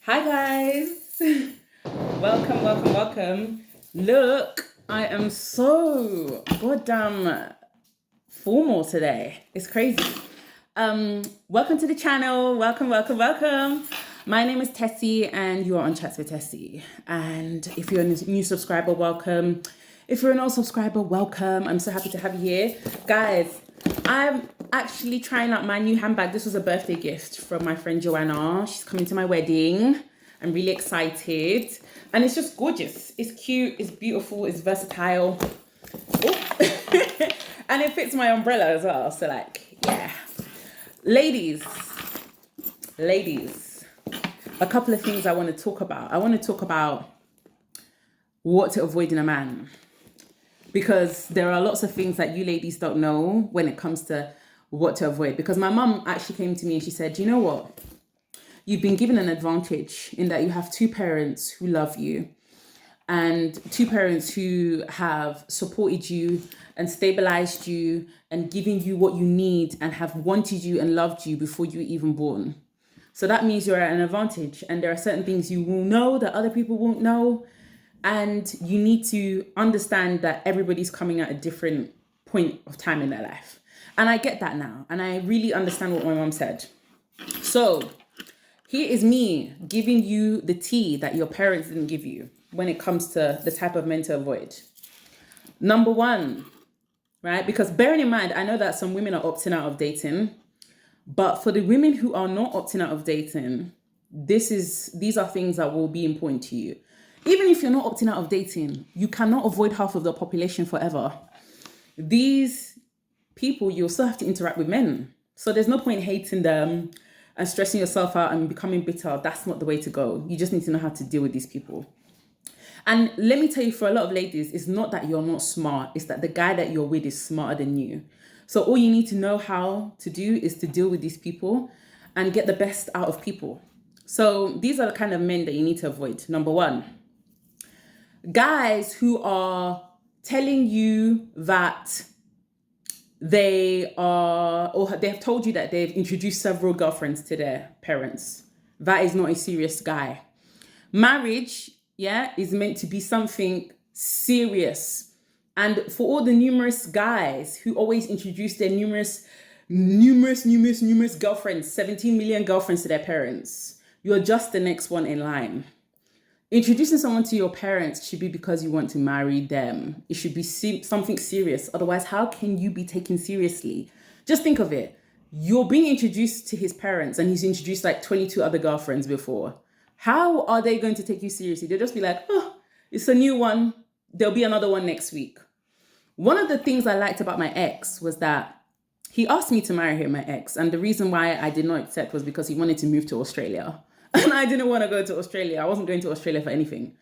Hi guys. Welcome. Look, I am so goddamn formal today. It's crazy. Welcome to the channel. Welcome. My name is Tessie and you are on Chats with Tessie. And if you're a new subscriber, welcome. If you're an old subscriber, welcome. I'm so happy to have you here. Guys, I'm actually trying out my new handbag. This was a birthday gift from my friend Joanna. She's coming to my wedding. I'm really excited. And it's just gorgeous. It's cute, it's beautiful, it's versatile. Oh. And it fits my umbrella as well. So like, yeah. Ladies, a couple of things I want to talk about. I want to talk about what to avoid in a man. Because there are lots of things that you ladies don't know when it comes to what to avoid. Because my mum actually came to me and she said, you know what? You've been given an advantage in that you have two parents who love you and two parents who have supported you and stabilized you and given you what you need and have wanted you and loved you before you were even born. So that means you're at an advantage and there are certain things you will know that other people won't know. And you need to understand that everybody's coming at a different point of time in their life. And I get that now. And I really understand what my mom said. So here is me giving you the tea that your parents didn't give you when it comes to the type of men to avoid. Number one, right? Because bearing in mind, I know that some women are opting out of dating, but for the women who are not opting out of dating, these are things that will be important to you. Even if you're not opting out of dating, you cannot avoid half of the population forever. These people, you'll still have to interact with men. So there's no point hating them and stressing yourself out and becoming bitter. That's not the way to go. You just need to know how to deal with these people. And let me tell you, for a lot of ladies, it's not that you're not smart. It's that the guy that you're with is smarter than you. So all you need to know how to do is to deal with these people and get the best out of people. So these are the kind of men that you need to avoid. Number one, guys who are telling you that they are, or they have told you that they've introduced several girlfriends to their parents. That is not a serious guy. Marriage, is meant to be something serious. And for all the numerous guys who always introduce their numerous girlfriends, 17 million girlfriends to their parents, you're just the next one in line. Introducing someone to your parents should be because you want to marry them. It should be something serious. Otherwise, how can you be taken seriously? Just think of it. You're being introduced to his parents and he's introduced like 22 other girlfriends before. How are they going to take you seriously? They'll just be like, oh, it's a new one. There'll be another one next week. One of the things I liked about my ex was that he asked me to marry him, my ex. And the reason why I did not accept was because he wanted to move to Australia. And I didn't want to go to Australia. I wasn't going to Australia for anything.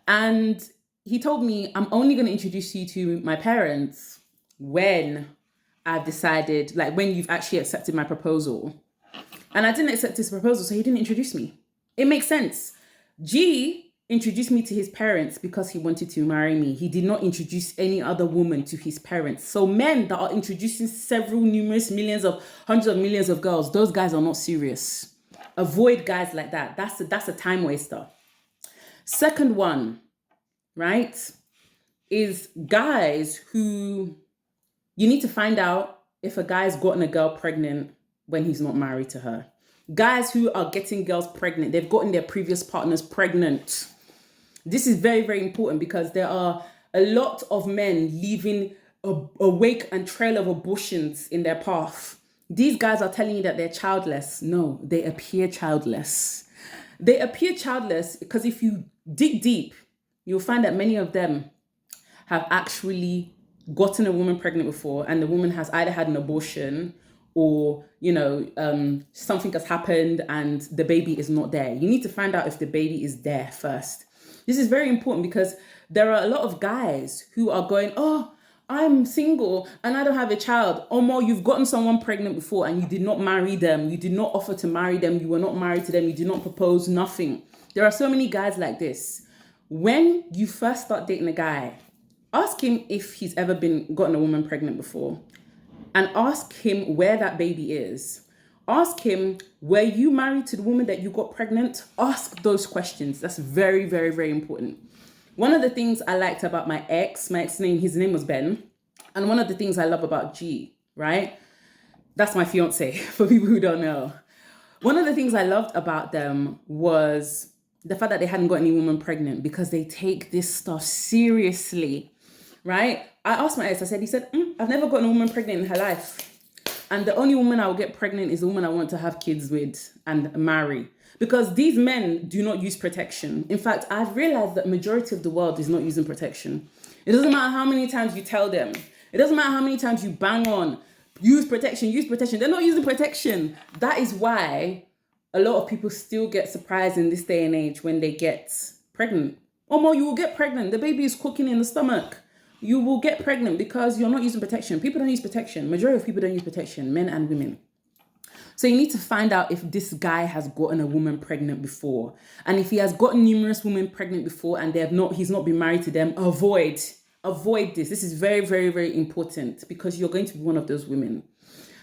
And he told me, I'm only going to introduce you to my parents when I've decided, like when you've actually accepted my proposal. And I didn't accept his proposal, so he didn't introduce me. It makes sense. G introduced me to his parents because he wanted to marry me. He did not introduce any other woman to his parents. So men that are introducing hundreds of millions of girls, those guys are not serious. Avoid guys like that. That's a time waster. Second one, right, is guys who you need to find out if a guy's gotten a girl pregnant when he's not married to her. Guys who are getting girls pregnant, they've gotten their previous partners pregnant. This is very, very important because there are a lot of men leaving a wake and trail of abortions in their path. These guys are telling you that they're childless. No, they appear childless. They appear childless because if you dig deep, you'll find that many of them have actually gotten a woman pregnant before and the woman has either had an abortion or, something has happened and the baby is not there. You need to find out if the baby is there first. This is very important because there are a lot of guys who are going, oh, I'm single and I don't have a child. Or more, you've gotten someone pregnant before and you did not marry them. You did not offer to marry them. You were not married to them. You did not propose, nothing. There are so many guys like this. When you first start dating a guy, ask him if he's ever gotten a woman pregnant before. And ask him where that baby is. Ask him, were you married to the woman that you got pregnant? Ask those questions. That's very, very, very important. One of the things I liked about my ex name, his name was Ben. And one of the things I love about G, right? That's my fiance, for people who don't know. One of the things I loved about them was the fact that they hadn't got any woman pregnant, because they take this stuff seriously, right? I asked my ex, he said, I've never gotten a woman pregnant in her life. And the only woman I will get pregnant is the woman I want to have kids with and marry. Because these men do not use protection. In fact, I've realized that majority of the world is not using protection. It doesn't matter how many times you tell them. It doesn't matter how many times you bang on, use protection. They're not using protection. That is why a lot of people still get surprised in this day and age when they get pregnant. Or more, you will get pregnant. The baby is cooking in the stomach. You will get pregnant because you're not using protection. People don't use protection. Majority of people don't use protection, men and women. So you need to find out if this guy has gotten a woman pregnant before. And if he has gotten numerous women pregnant before and he's not been married to them, avoid this. This is very, very, very important, because you're going to be one of those women.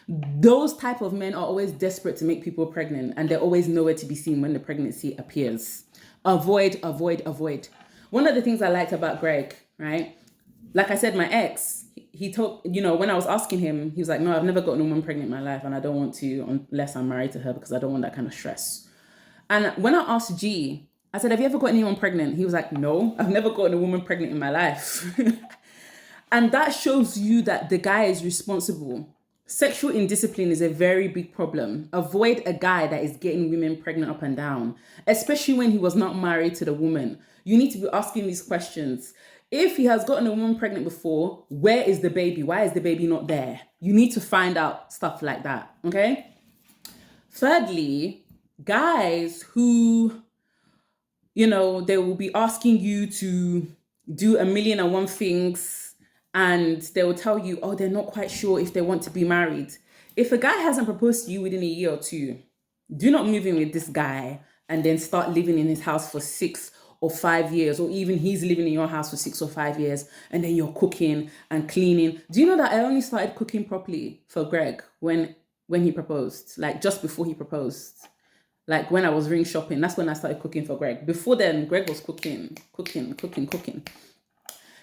Those type of men are always desperate to make people pregnant, and they're always nowhere to be seen when the pregnancy appears. Avoid. One of the things I liked about Greg, right? Like I said, my ex, he told, when I was asking him, he was like, no, I've never gotten a woman pregnant in my life, and I don't want to unless I'm married to her, because I don't want that kind of stress. And when I asked G, I said, have you ever got anyone pregnant? He was like, no, I've never gotten a woman pregnant in my life. And that shows you that the guy is responsible. Sexual indiscipline is a very big problem. Avoid a guy that is getting women pregnant up and down, especially when he was not married to the woman. You need to be asking these questions. If he has gotten a woman pregnant before, where is the baby? Why is the baby not there? You need to find out stuff like that, okay? Thirdly, guys who, they will be asking you to do 1,000,001 things, and they will tell you, they're not quite sure if they want to be married. If a guy hasn't proposed to you within a year or two, do not move in with this guy and then start living in his house for 6 or 5 years, or even he's living in your house for 6 or 5 years, and then you're cooking and cleaning. Do you know that I only started cooking properly for Greg when he proposed, like just before he proposed? Like when I was ring shopping, that's when I started cooking for Greg. Before then, Greg was cooking.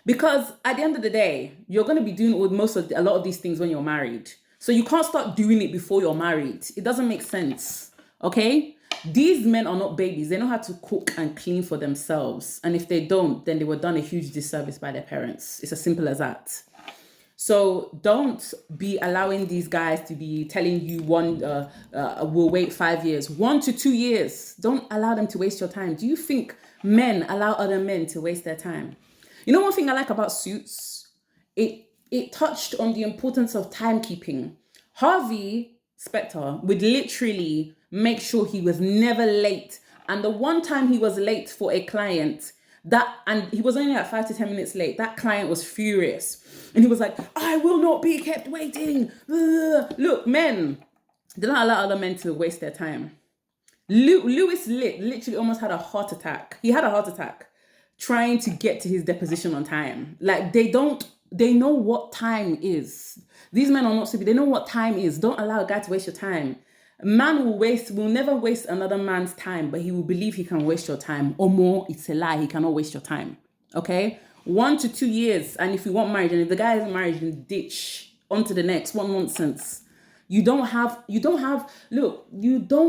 Because at the end of the day, you're going to be doing a lot of these things when you're married. So you can't start doing it before you're married. It doesn't make sense, okay? These men are not babies. They know how to cook and clean for themselves. And if they don't, then they were done a huge disservice by their parents. It's as simple as that. So don't be allowing these guys to be telling you we'll wait 5 years, 1 to 2 years. Don't allow them to waste your time. Do you think men allow other men to waste their time? You know, one thing I like about Suits, it touched on the importance of timekeeping. Harvey Specter would literally make sure he was never late. And the one time he was late for a client, and he was only like 5 to 10 minutes late, that client was furious. And he was like, I will not be kept waiting. Look, men, they don't allow other men to waste their time. Lewis literally almost had a heart attack. He had a heart attack trying to get to his deposition on time. Like, they know what time is. These men are not stupid. They know what time is. Don't allow a guy to waste your time. A man will never waste another man's time, but he will believe he can waste your time. Or more, it's a lie. He cannot waste your time. Okay? 1 to 2 years. And if you want marriage, and if the guy isn't married, then ditch. On to the next. What nonsense. You don't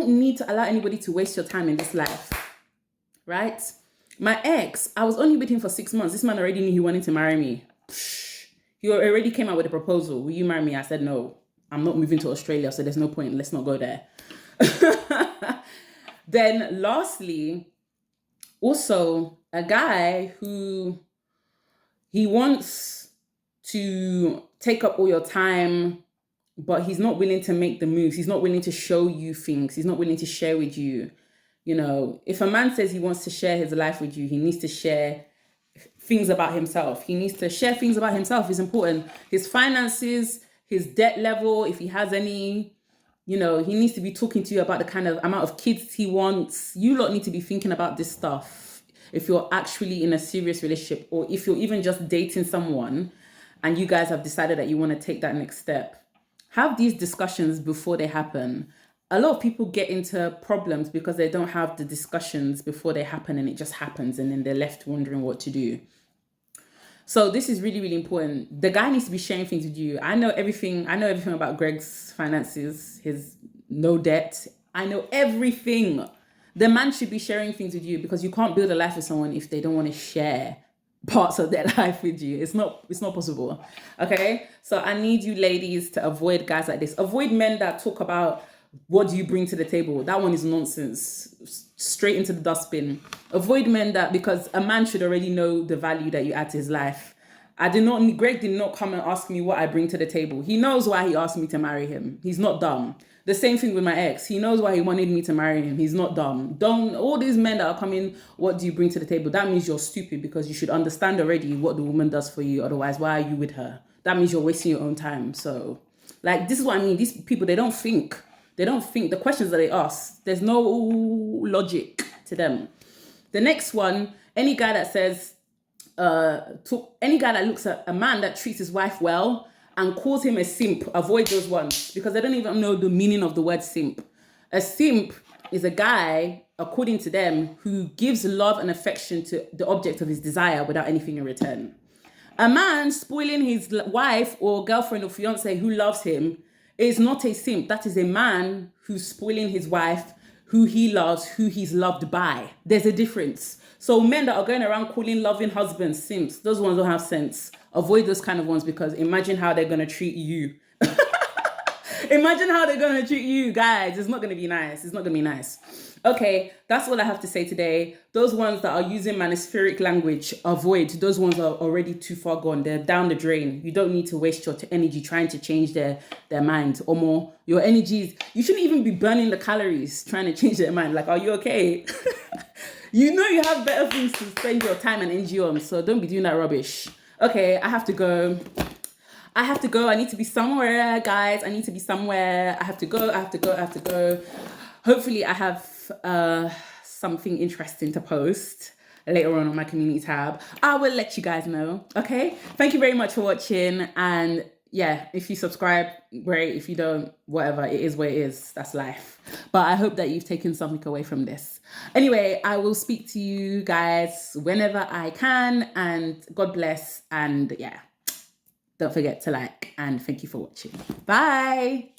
need to allow anybody to waste your time in this life. Right? My ex, I was only with him for 6 months. This man already knew he wanted to marry me. He already came out with a proposal. Will you marry me? I said, no, I'm not moving to Australia, so there's no point. Let's not go there. Then lastly, also a guy who he wants to take up all your time, but he's not willing to make the moves. He's not willing to show you things. He's not willing to share with you. You know, if a man says he wants to share his life with you, he needs to share things about himself. He needs to share things about himself. It's important. His finances, his debt level, if he has any, he needs to be talking to you about the kind of amount of kids he wants. You lot need to be thinking about this stuff if you're actually in a serious relationship, or if you're even just dating someone and you guys have decided that you want to take that next step. Have these discussions before they happen. a lot of people get into problems because they don't have the discussions before they happen, and it just happens, and then they're left wondering what to do. So this is really, really important. The guy needs to be sharing things with you. I know everything about Greg's finances, his no debt. I know everything. The man should be sharing things with you, because you can't build a life with someone if they don't want to share parts of their life with you. It's not possible. Okay? So I need you ladies to avoid guys like this. Avoid men that talk about what do you bring to the table. That one is nonsense. Straight into the dustbin. Avoid men that, because a man should already know the value that you add to his life. Greg did not come and ask me what I bring to the table. He knows why he asked me to marry him. He's not dumb. The same thing with my ex. He knows why he wanted me to marry him. He's not dumb. All these men that are coming, what do you bring to the table? That means you're stupid, because you should understand already what the woman does for you. Otherwise, why are you with her? That means you're wasting your own time. So, like, this is what I mean. These people, they don't think. They don't think. The questions that they ask, there's no logic to them. The next one, any guy that says, any guy that looks at a man that treats his wife well and calls him a simp, avoid those ones, because they don't even know the meaning of the word simp. A simp is a guy, according to them, who gives love and affection to the object of his desire without anything in return. A man spoiling his wife or girlfriend or fiance who loves him is not a simp. That is a man who's spoiling his wife, who he loves, who he's loved by. There's a difference. So men that are going around calling loving husbands simps, those ones don't have sense. Avoid those kind of ones, because imagine how they're going to treat you. Imagine how they're going to treat you, guys. It's not going to be nice. It's not going to be nice. Okay, that's all I have to say today. Those ones that are using manispheric language, avoid. Those ones are already too far gone. They're down the drain. You don't need to waste your energy trying to change their mind. Or more, your energies, you shouldn't even be burning the calories trying to change their mind. Like, are you okay? You know you have better things to spend your time and energy on, so don't be doing that rubbish. Okay, I have to go. I need to be somewhere, guys. I need to be somewhere. I have to go. Hopefully I have something interesting to post later on my community tab. I will let you guys know. Okay. Thank you very much for watching. And yeah, if you subscribe, great. If you don't, whatever. It is what it is. That's life. But I hope that you've taken something away from this. Anyway, I will speak to you guys whenever I can. And God bless. And yeah. Don't forget to like, and thank you for watching. Bye.